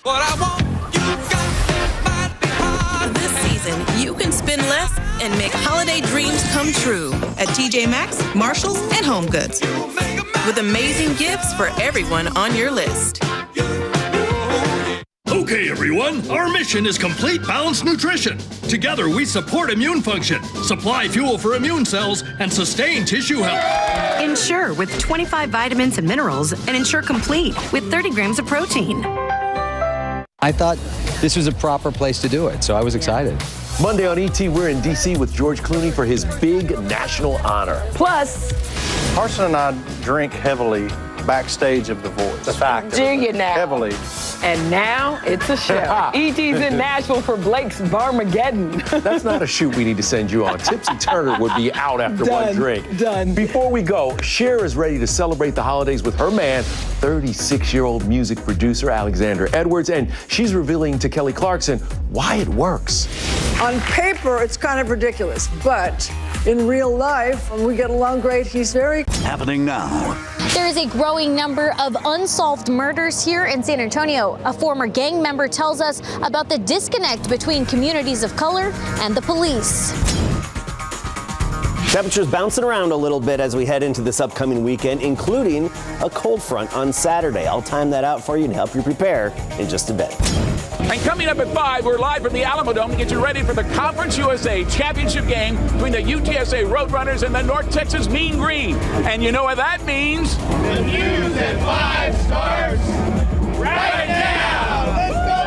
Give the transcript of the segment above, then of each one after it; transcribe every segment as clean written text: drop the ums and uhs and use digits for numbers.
What I want, you got, might be hard. This season, you can spend less and make holiday dreams come true at TJ Maxx, Marshalls, and HomeGoods. With amazing gifts for everyone on your list. Okay, everyone, our mission is complete balanced nutrition. Together, we support immune function, supply fuel for immune cells, and sustain tissue health. Ensure with 25 vitamins and minerals, and Ensure Complete with 30 grams of protein. I thought this was a proper place to do it, so I was excited. Monday on ET, we're in D.C. with George Clooney for his big national honor. Plus, Carson and I drink heavily backstage of The Voice. The fact. Do you now? Heavily. And now it's a show. ET's in Nashville for Blake's Barmageddon. That's not a shoot we need to send you on. Tipsy Turner would be out after one drink. Done. Before we go, Cher is ready to celebrate the holidays with her man, 36-year-old music producer Alexander Edwards, and she's revealing to Kelly Clarkson why it works. On paper, it's kind of ridiculous, but in real life, we get along great. He's very... Happening now. There is a growing number of unsolved murders here in San Antonio. A former gang member tells us about the disconnect between communities of color and the police. Temperatures bouncing around a little bit as we head into this upcoming weekend, including a cold front on Saturday. I'll time that out for you and help you prepare in just a bit. And coming up at 5, we're live from the Alamo Dome to get you ready for the Conference USA Championship game between the UTSA Roadrunners and the North Texas Mean Green. And you know what that means? The news at 5 starts right now. Let's go!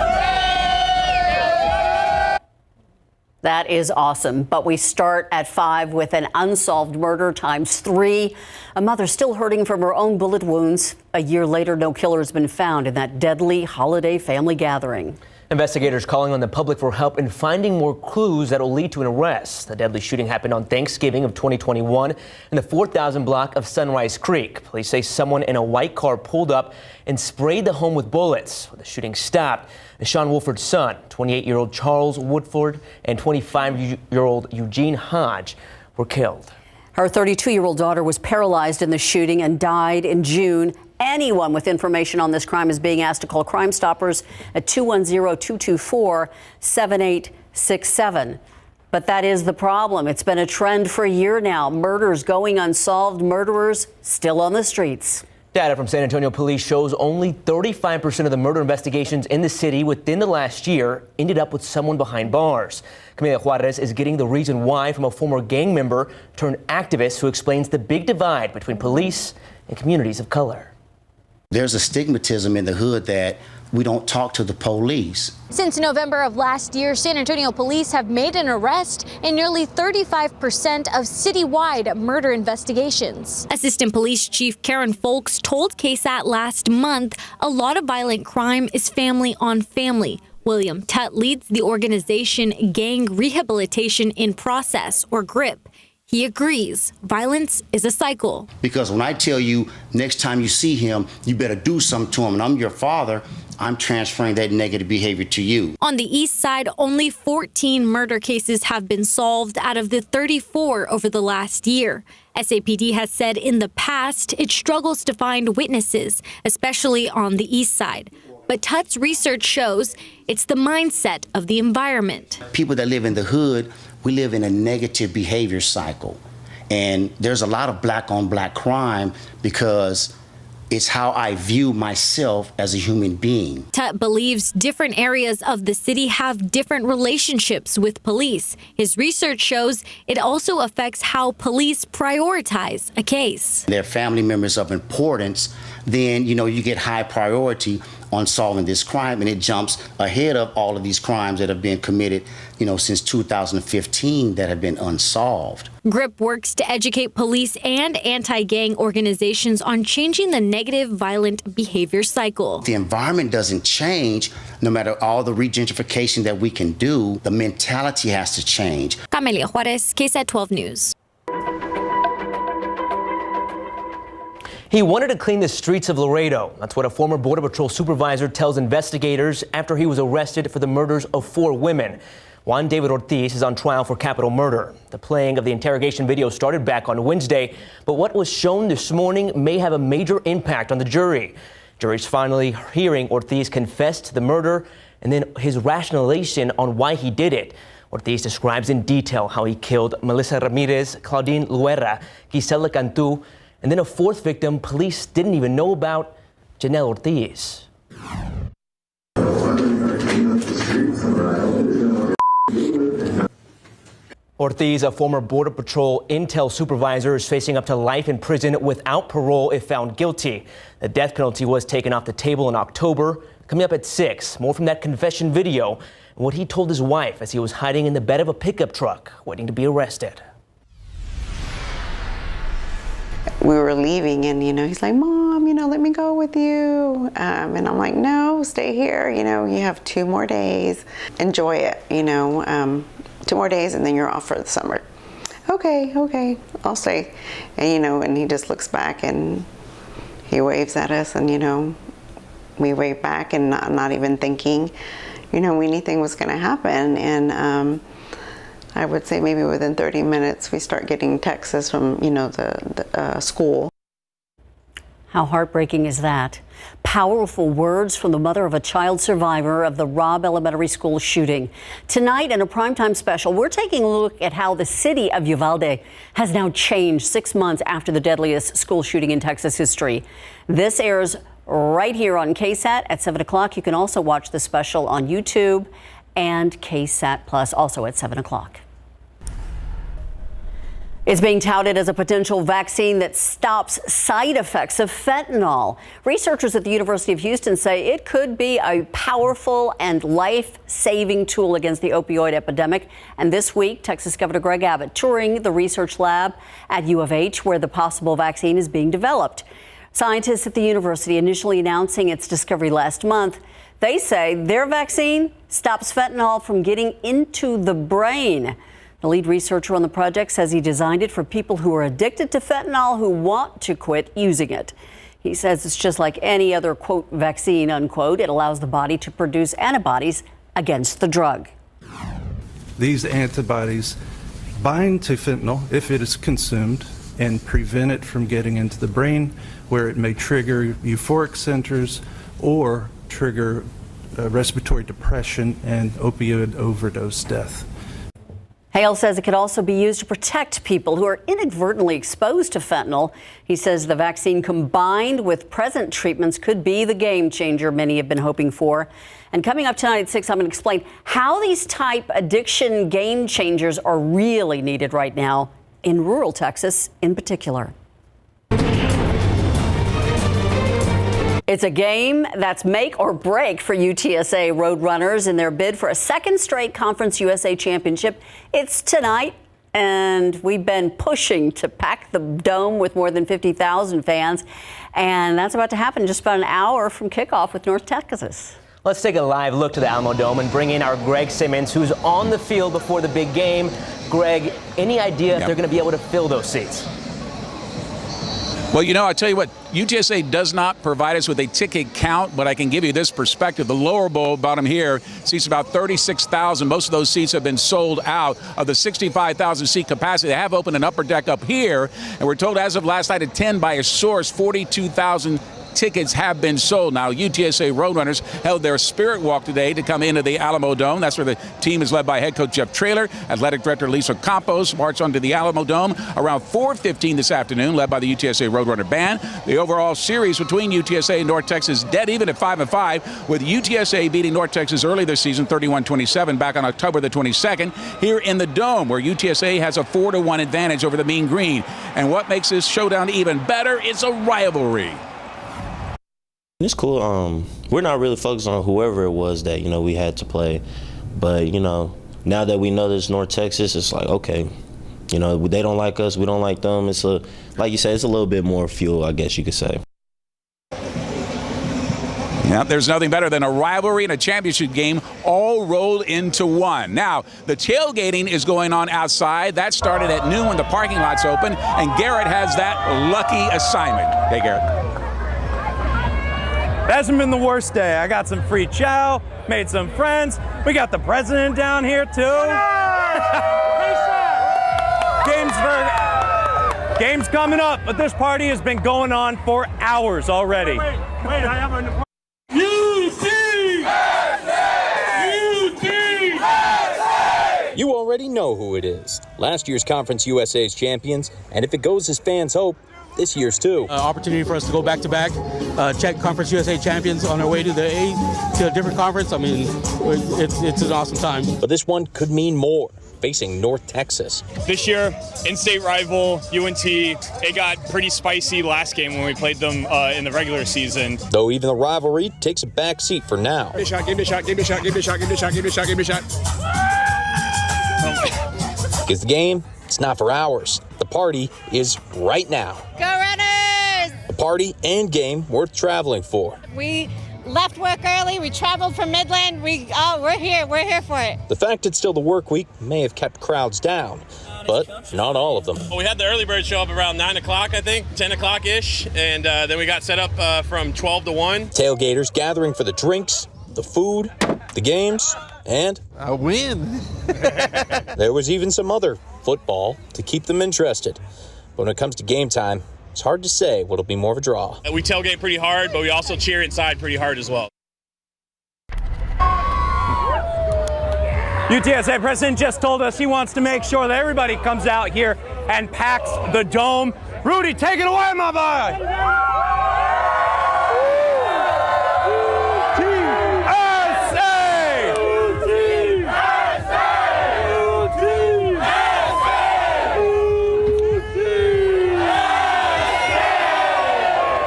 That is awesome. But we start at 5 with an unsolved murder times 3. A mother still hurting from her own bullet wounds. A year later, no killer has been found in that deadly holiday family gathering. Investigators calling on the public for help in finding more clues that will lead to an arrest. The deadly shooting happened on Thanksgiving of 2021 in the 4,000 block of Sunrise Creek. Police say someone in a white car pulled up and sprayed the home with bullets. When the shooting stopped, Sean Wolford's son, 28-year-old Charles Woodford, and 25-year-old Eugene Hodge were killed. Her 32-year-old daughter was paralyzed in the shooting and died in June. Anyone with information on this crime is being asked to call Crime Stoppers at 210-224-7867. But that is the problem. It's been a trend for a year now. Murders going unsolved, murderers still on the streets. Data from San Antonio police shows only 35% of the murder investigations in the city within the last year ended up with someone behind bars. Camila Juarez is getting the reason why from a former gang member turned activist who explains the big divide between police and communities of color. There's a stigmatism in the hood that we don't talk to the police. Since November of last year, San Antonio police have made an arrest in nearly 35% of citywide murder investigations. Assistant Police Chief Karen Folks told KSAT last month a lot of violent crime is family on family. William Tutt leads the organization Gang Rehabilitation in Process, or GRIP. He agrees violence is a cycle. Because when I tell you next time you see him, you better do something to him, and I'm your father, I'm transferring that negative behavior to you. On the east side, only 14 murder cases have been solved out of the 34 over the last year. SAPD has said in the past it struggles to find witnesses, especially on the east side. But Tutt's research shows it's the mindset of the environment. People that live in the hood, we live in a negative behavior cycle. And there's a lot of black on black crime because it's how I view myself as a human being. Tutt believes different areas of the city have different relationships with police. His research shows it also affects how police prioritize a case. They're family members of importance, then you get high priority on solving this crime, and it jumps ahead of all of these crimes that have been committed, since 2015 that have been unsolved. GRIP works to educate police and anti-gang organizations on changing the negative violent behavior cycle. The environment doesn't change no matter all the regentrification that we can do. The mentality has to change. Camelia Juarez, KSAT 12 News. He wanted to clean the streets of Laredo. That's what a former Border Patrol supervisor tells investigators after he was arrested for the murders of 4 women. Juan David Ortiz is on trial for capital murder. The playing of the interrogation video started back on Wednesday, but what was shown this morning may have a major impact on the jury. Jury's finally hearing Ortiz confess to the murder and then his rationalization on why he did it. Ortiz describes in detail how he killed Melissa Ramirez, Claudine Luera, Gisela Cantu, and then a fourth victim police didn't even know about, Janelle Ortiz. Ortiz, a former Border Patrol intel supervisor, is facing up to life in prison without parole if found guilty. The death penalty was taken off the table in October. Coming up at 6, more from that confession video and what he told his wife as he was hiding in the bed of a pickup truck, waiting to be arrested. We were leaving and, he's like, Mom, let me go with you. And I'm like, no, stay here. You have 2 more days. Enjoy it, 2 more days and then you're off for the summer. Okay, I'll stay. And, and he just looks back and he waves at us and, we wave back and not even thinking, anything was going to happen. And I would say maybe within 30 minutes, we start getting texts from, the school. How heartbreaking is that? Powerful words from the mother of a child survivor of the Robb Elementary School shooting. Tonight in a primetime special, we're taking a look at how the city of Uvalde has now changed 6 months after the deadliest school shooting in Texas history. This airs right here on KSAT at 7 o'clock. You can also watch the special on YouTube and KSAT Plus, also at 7 o'clock. It's being touted as a potential vaccine that stops side effects of fentanyl. Researchers at the University of Houston say it could be a powerful and life-saving tool against the opioid epidemic. And this week, Texas Governor Greg Abbott touring the research lab at U of H, where the possible vaccine is being developed. Scientists at the university initially announcing its discovery last month. They say their vaccine stops fentanyl from getting into the brain. The lead researcher on the project says he designed it for people who are addicted to fentanyl who want to quit using it. He says it's just like any other, quote, vaccine, unquote. It allows the body to produce antibodies against the drug. These antibodies bind to fentanyl if it is consumed and prevent it from getting into the brain, where it may trigger euphoric centers or trigger respiratory depression and opioid overdose death. Hale says it could also be used to protect people who are inadvertently exposed to fentanyl. He says the vaccine combined with present treatments could be the game changer many have been hoping for. And coming up tonight at 6, I'm going to explain how these type addiction game changers are really needed right now in rural Texas in particular. It's a game that's make or break for UTSA Roadrunners in their bid for a second straight Conference USA championship. It's tonight, and we've been pushing to pack the dome with more than 50,000 fans, and that's about to happen just about an hour from kickoff with North Texas. Let's take a live look to the Alamo Dome and bring in our Greg Simmons, who's on the field before the big game. Greg, any idea if they're going to be able to fill those seats? Well, I tell you what, UTSA does not provide us with a ticket count, but I can give you this perspective. The lower bowl bottom here seats about 36,000. Most of those seats have been sold out of the 65,000 seat capacity. They have opened an upper deck up here, and we're told as of last night at 10 by a source, 42,000 tickets have been sold. Now, UTSA Roadrunners held their Spirit Walk today to come into the Alamo Dome. That's where the team is led by head coach Jeff Traylor. Athletic director Lisa Campos marched onto the Alamo Dome around 4:15 this afternoon, led by the UTSA Roadrunner Band. The overall series between UTSA and North Texas dead even at 5-5, with UTSA beating North Texas early this season 31-27 back on October the 22nd here in the Dome, where UTSA has a 4-1 advantage over the Mean Green. And what makes this showdown even better, it's a rivalry. It's cool. We're not really focused on whoever it was that, we had to play. But, now that we know that it's North Texas, it's like, okay, they don't like us, we don't like them. It's like you said, it's a little bit more fuel, I guess you could say. Yeah, there's nothing better than a rivalry and a championship game all rolled into one. Now, the tailgating is going on outside. That started at noon when the parking lot's open, and Garrett has that lucky assignment. Hey, Garrett. Hasn't been the worst day. I got some free chow, made some friends. We got the president down here too. Game's very Game's coming up, but this party has been going on for hours already. Wait, I have an You already know who it is. Last year's Conference USA's champions, and if it goes as fans hope, this year's too. Opportunity for us to go back-to-back, check Conference USA champions on our way to a different conference. I mean, it's an awesome time. But this one could mean more, facing North Texas. This year, in-state rival, UNT, it got pretty spicy last game when we played them in the regular season. Though even the rivalry takes a back seat for now. Give me a shot, give me a shot, give me a shot, give me a shot, give me a shot, give me a shot, give me a shot. Because the game, it's not for hours. The party is right now. Go Runners! A party and game worth traveling for. We left work early. We traveled from Midland. We're here. We're here for it. The fact it's still the work week may have kept crowds down, but not all of them. Well, we had the early bird show up around 9 o'clock, I think, 10 o'clock-ish, and then we got set up from 12 to 1. Tailgaters gathering for the drinks, the food, the games, and a win. There was even some other football to keep them interested. But when it comes to game time, it's hard to say what'll be more of a draw. We tailgate pretty hard, but we also cheer inside pretty hard as well. UTSA president just told us he wants to make sure that everybody comes out here and packs the dome. Rudy, take it away, my boy!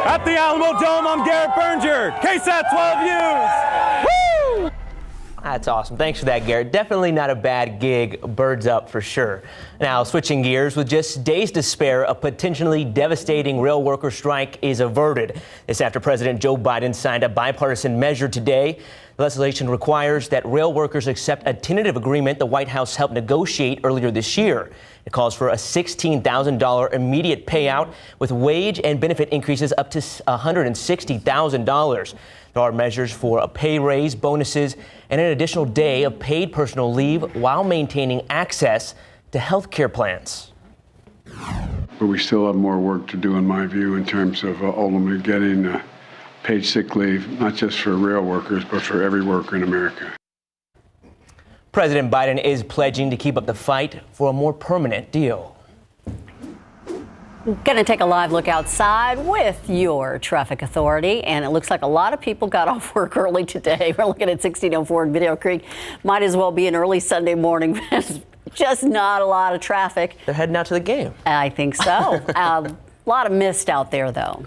At the Alamo Dome, I'm Garrett Berger, KSAT 12 News. Woo! That's awesome. Thanks for that, Garrett. Definitely not a bad gig. Birds up for sure. Now, switching gears, with just days to spare, a potentially devastating rail worker strike is averted. This after President Joe Biden signed a bipartisan measure today. The legislation requires that rail workers accept a tentative agreement the White House helped negotiate earlier this year. It calls for a $16,000 immediate payout with wage and benefit increases up to $160,000. There are measures for a pay raise, bonuses, and an additional day of paid personal leave while maintaining access to health care plans. But we still have more work to do, in my view, in terms of ultimately getting paid sick leave, not just for rail workers, but for every worker in America. President Biden is pledging to keep up the fight for a more permanent deal. Going to take a live look outside with your traffic authority, and it looks like a lot of people got off work early today. We're looking at 1604 in Video Creek. Might as well be an early Sunday morning. Just not a lot of traffic. They're heading out to the game. I think so. A lot of mist out there, though.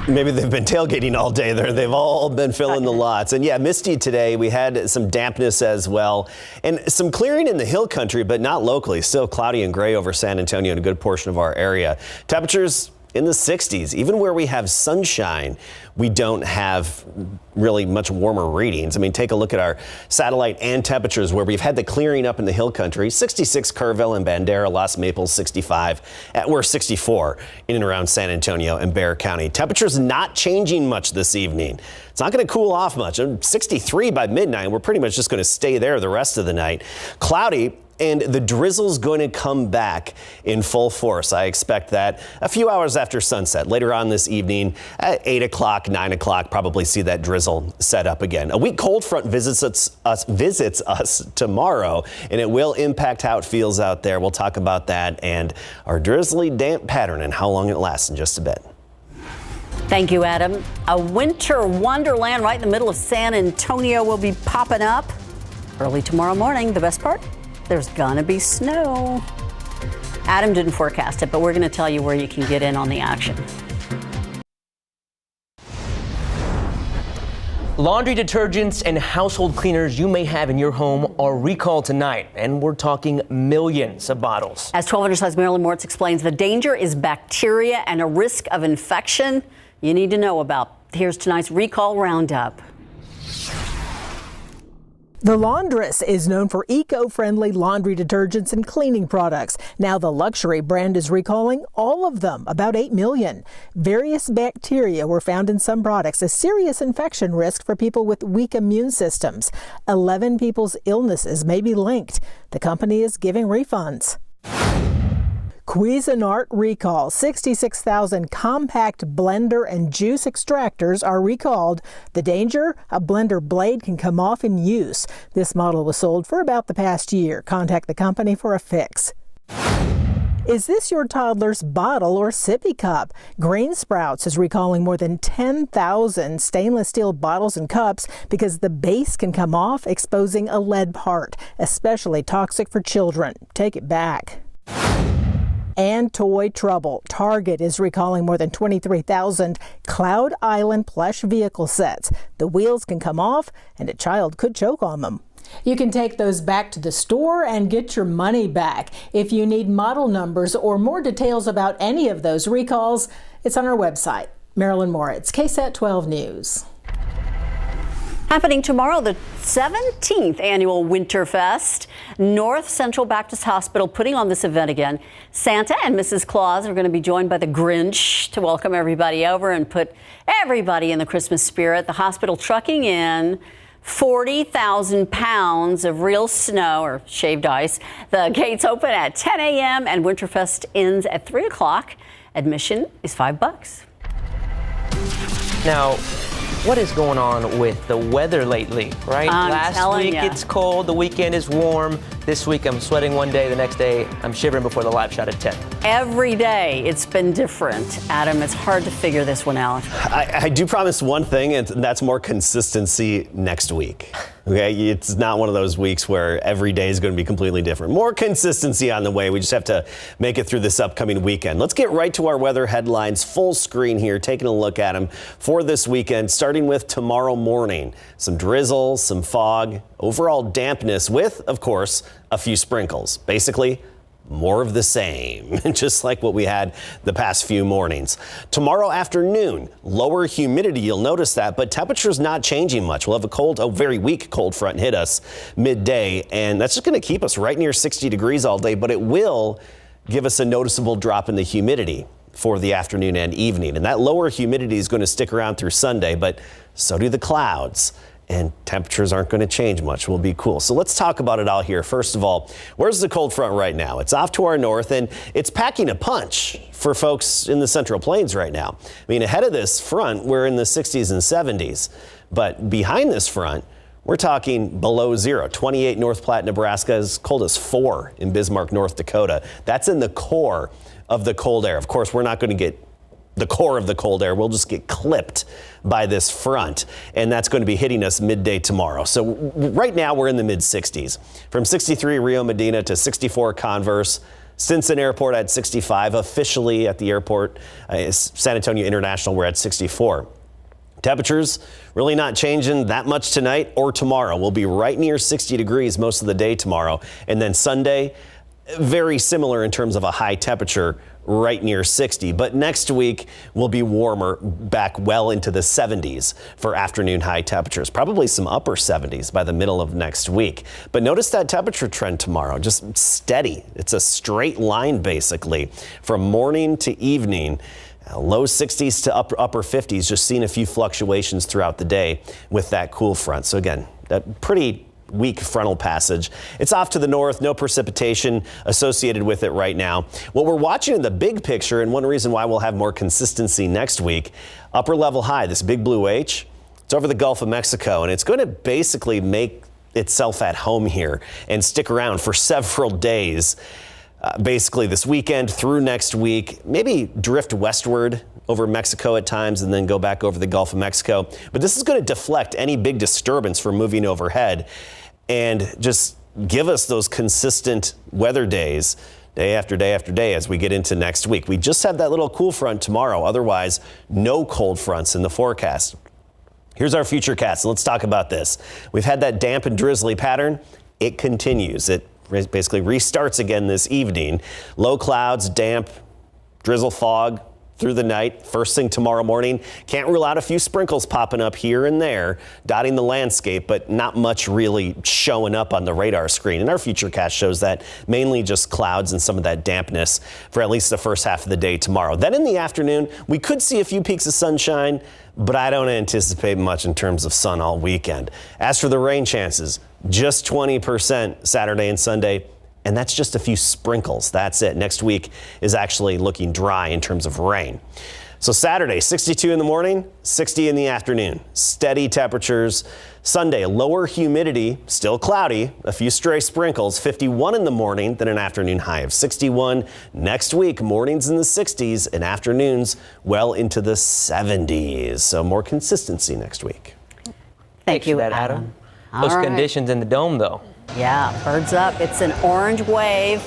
Maybe they've been tailgating all day there. They've all been filling the lots. And yeah, misty today. We had some dampness as well. And some clearing in the hill country, but not locally. Still cloudy and gray over San Antonio and a good portion of our area. Temperatures in the 60s. Even where we have sunshine, we don't have really much warmer readings. I mean, take a look at our satellite and temperatures where we've had the clearing up in the hill country. 66 Kerrville and Bandera, Los Maples 65. We're 64 in and around San Antonio and Bexar County. Temperatures not changing much this evening. It's not going to cool off much. 63 by midnight. We're pretty much just going to stay there the rest of the night. Cloudy. And the drizzle's going to come back in full force. I expect that a few hours after sunset. Later on this evening, at 8 o'clock, 9 o'clock, probably see that drizzle set up again. A weak cold front visits us tomorrow, and it will impact how it feels out there. We'll talk about that and our drizzly damp pattern and how long it lasts in just a bit. Thank you, Adam. A winter wonderland right in the middle of San Antonio will be popping up early tomorrow morning. The best part? There's gonna be snow. Adam didn't forecast it, but we're gonna tell you where you can get in on the action. Laundry detergents and household cleaners you may have in your home are recalled tonight, and we're talking millions of bottles. As 12 Underside's Marilyn Moritz explains, the danger is bacteria and a risk of infection you need to know about. Here's tonight's recall roundup. The Laundress is known for eco-friendly laundry detergents and cleaning products. Now the luxury brand is recalling all of them, about 8 million. Various bacteria were found in some products, a serious infection risk for people with weak immune systems. 11 people's illnesses may be linked. The company is giving refunds. Cuisinart recall. 66,000 compact blender and juice extractors are recalled. The danger? A blender blade can come off in use. This model was sold for about the past year. Contact the company for a fix. Is this your toddler's bottle or sippy cup? Grain Sprouts is recalling more than 10,000 stainless steel bottles and cups because the base can come off, exposing a lead part, especially toxic for children. Take it back. And toy trouble. Target is recalling more than 23,000 Cloud Island plush vehicle sets. The wheels can come off and a child could choke on them. You can take those back to the store and get your money back. If you need model numbers or more details about any of those recalls, it's on our website. Marilyn Moritz, KSAT 12 News. Happening tomorrow, the 17th annual Winterfest. North Central Baptist Hospital putting on this event again. Santa and Mrs. Claus are going to be joined by the Grinch to welcome everybody over and put everybody in the Christmas spirit. The hospital trucking in 40,000 pounds of real snow or shaved ice. The gates open at 10 a.m. and Winterfest ends at 3 o'clock. Admission is $5. Now, what is going on with the weather lately, right? Last week it's cold, the weekend is warm. This week I'm sweating one day, the next day I'm shivering before the live shot at 10. Every day it's been different. Adam, it's hard to figure this one out. I do promise one thing, and that's more consistency next week. Okay, it's not one of those weeks where every day is going to be completely different. More consistency on the way. We just have to make it through this upcoming weekend. Let's get right to our weather headlines. Full screen here, taking a look at them for this weekend, starting with tomorrow morning. Some drizzle, some fog, overall dampness with, of course, a few sprinkles. Basically, more of the same, just like what we had the past few mornings. Tomorrow afternoon, lower humidity, you'll notice that, but temperature's not changing much. We'll have a very weak cold front hit us midday, and that's just going to keep us right near 60 degrees all day, but it will give us a noticeable drop in the humidity for the afternoon and evening. And that lower humidity is going to stick around through Sunday, but so do the clouds. And temperatures aren't going to change much. We'll be cool. So let's talk about it all here. First of all, where's the cold front right now? It's off to our north, and it's packing a punch for folks in the Central Plains right now. I mean, ahead of this front, we're in the 60s and 70s. But behind this front, we're talking below zero. 28 North Platte, Nebraska, as cold as 4 in Bismarck, North Dakota. That's in the core of the cold air. Of course, we're not going to get the core of the cold air. We'll just get clipped by this front, and that's going to be hitting us midday tomorrow. So right now we're in the mid 60s. From 63 Rio Medina to 64 Converse. Stinson Airport at 65. Officially at the airport, San Antonio International, we're at 64. Temperatures really not changing that much tonight or tomorrow. We'll be right near 60 degrees most of the day tomorrow. And then Sunday, very similar in terms of a high temperature, right near 60. But next week will be warmer, back well into the 70s for afternoon high temperatures. Probably some upper 70s by the middle of next week. But notice that temperature trend tomorrow, just steady. It's a straight line basically from morning to evening. Low 60s to upper 50s, just seeing a few fluctuations throughout the day with that cool front. So again, that pretty weak frontal passage. It's off to the north, no precipitation associated with it right now. What we're watching in the big picture, and one reason why we'll have more consistency next week, upper level high, this big blue H, it's over the Gulf of Mexico, and it's going to basically make itself at home here and stick around for several days. Basically this weekend through next week, maybe drift westward over Mexico at times and then go back over the Gulf of Mexico. But this is going to deflect any big disturbance from moving overhead and just give us those consistent weather days, day after day after day as we get into next week. We just have that little cool front tomorrow. Otherwise, no cold fronts in the forecast. Here's our future cast. Let's talk about this. We've had that damp and drizzly pattern. It continues. It basically restarts again this evening. Low clouds, damp, drizzle, fog through the night. First thing tomorrow morning. Can't rule out a few sprinkles popping up here and there, dotting the landscape, but not much really showing up on the radar screen. And our futurecast shows that mainly just clouds and some of that dampness for at least the first half of the day tomorrow. Then in the afternoon, we could see a few peaks of sunshine, but I don't anticipate much in terms of sun all weekend. As for the rain chances, just 20% Saturday and Sunday, and that's just a few sprinkles. That's it. Next week is actually looking dry in terms of rain. So Saturday, 62 in the morning, 60 in the afternoon. Steady temperatures. Sunday, lower humidity, still cloudy, a few stray sprinkles, 51 in the morning, then an afternoon high of 61. Next week, mornings in the 60s and afternoons well into the 70s. So more consistency next week. Thank you, for that, Adam. Those All right. conditions in the dome, though. Yeah, birds up. It's an orange wave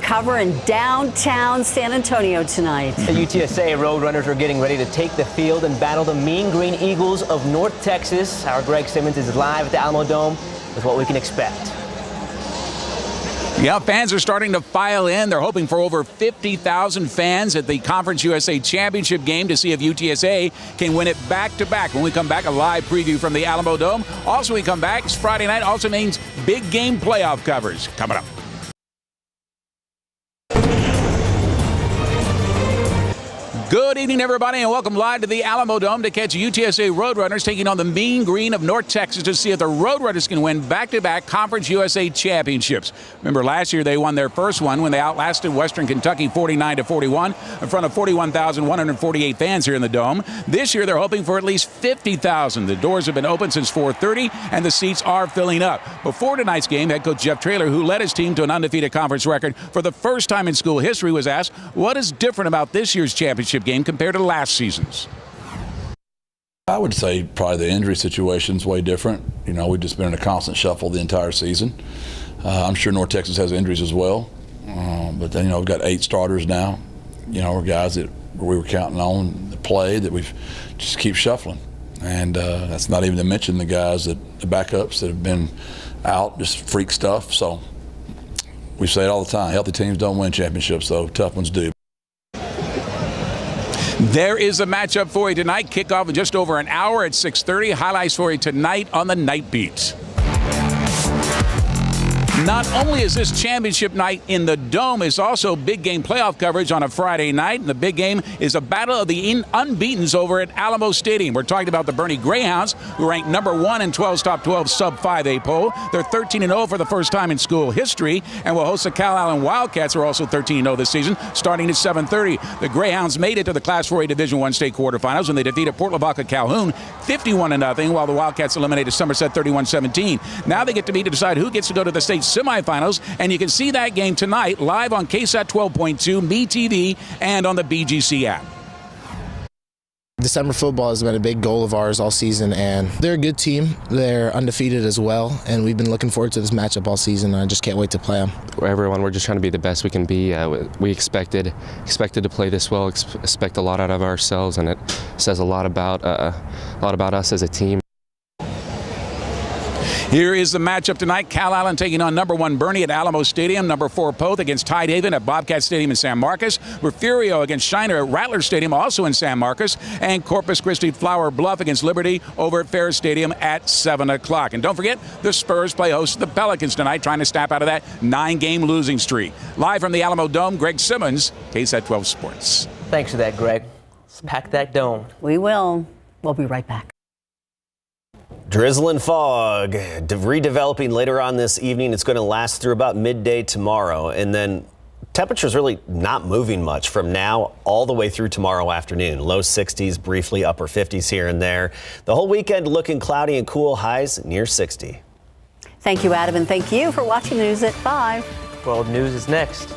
covering downtown San Antonio tonight. The UTSA Roadrunners are getting ready to take the field and battle the Mean Green Eagles of North Texas. Our Greg Simmons is live at the Alamo Dome with what we can expect. Yeah, fans are starting to file in. They're hoping for over 50,000 fans at the Conference USA Championship game to see if UTSA can win it back-to-back. When we come back, a live preview from the Alamo Dome. Also, when we come back, it's Friday night. Also means big game playoff coverage coming up. Good evening, everybody, and welcome live to the Alamo Dome to catch UTSA Roadrunners taking on the Mean Green of North Texas to see if the Roadrunners can win back-to-back Conference USA championships. Remember, last year they won their first one when they outlasted Western Kentucky 49-41 in front of 41,148 fans here in the Dome. This year they're hoping for at least 50,000. The doors have been open since 4:30, and the seats are filling up. Before tonight's game, head coach Jeff Traylor, who led his team to an undefeated conference record for the first time in school history, was asked, what is different about this year's championship game compared to last season's? I would say probably the injury situation's way different. You know, we've just been in a constant shuffle the entire season. I'm sure North Texas has injuries as well, but then, you know, we've got 8 starters now. You know, we're guys that we were counting on to play that we've just keep shuffling, and that's not even to mention the guys the backups that have been out, just freak stuff. So we say it all the time: healthy teams don't win championships, though tough ones do. There is a matchup for you tonight. Kickoff in just over an hour at 6:30. Highlights for you tonight on the Night Beat. Not only is this championship night in the Dome, it's also big game playoff coverage on a Friday night. And the big game is a battle of the unbeatens over at Alamo Stadium. We're talking about the Bernie Greyhounds, who ranked #1 in 12's top 12 sub-5A poll. They're 13-0 for the first time in school history, and will host the Cal Allen Wildcats, who are also 13-0 this season, starting at 7:30. The Greyhounds made it to the Class 4A Division I state quarterfinals when they defeated Port Lavaca Calhoun 51-0, while the Wildcats eliminated Somerset 31-17. Now they get to meet to decide who gets to go to the state semifinals, and you can see that game tonight live on KSAT 12.2, MeTV, and on the BGC app. December football has been a big goal of ours all season, and they're a good team. They're undefeated as well, and we've been looking forward to this matchup all season. I just can't wait to play them. Everyone, we're just trying to be the best we can be. We expected to play this well, expect a lot out of ourselves, and it says a lot about us as a team. Here is the matchup tonight. Cal Allen taking on #1 Bernie at Alamo Stadium. #4 Poth against Tidehaven at Bobcat Stadium in San Marcos. Refugio against Shiner at Rattler Stadium, also in San Marcos. And Corpus Christi Flower Bluff against Liberty over at Ferris Stadium at 7 o'clock. And don't forget, the Spurs play host to the Pelicans tonight, trying to snap out of that 9-game losing streak. Live from the Alamo Dome, Greg Simmons, KSAT 12 Sports. Thanks for that, Greg. Let's pack that dome. We will. We'll be right back. Drizzle and fog redeveloping later on this evening. It's going to last through about midday tomorrow, and then temperatures really not moving much from now all the way through tomorrow afternoon. Low 60s, briefly upper 50s here and there. The whole weekend looking cloudy and cool, highs near 60. Thank you, Adam, and thank you for watching News at 5. World News is next.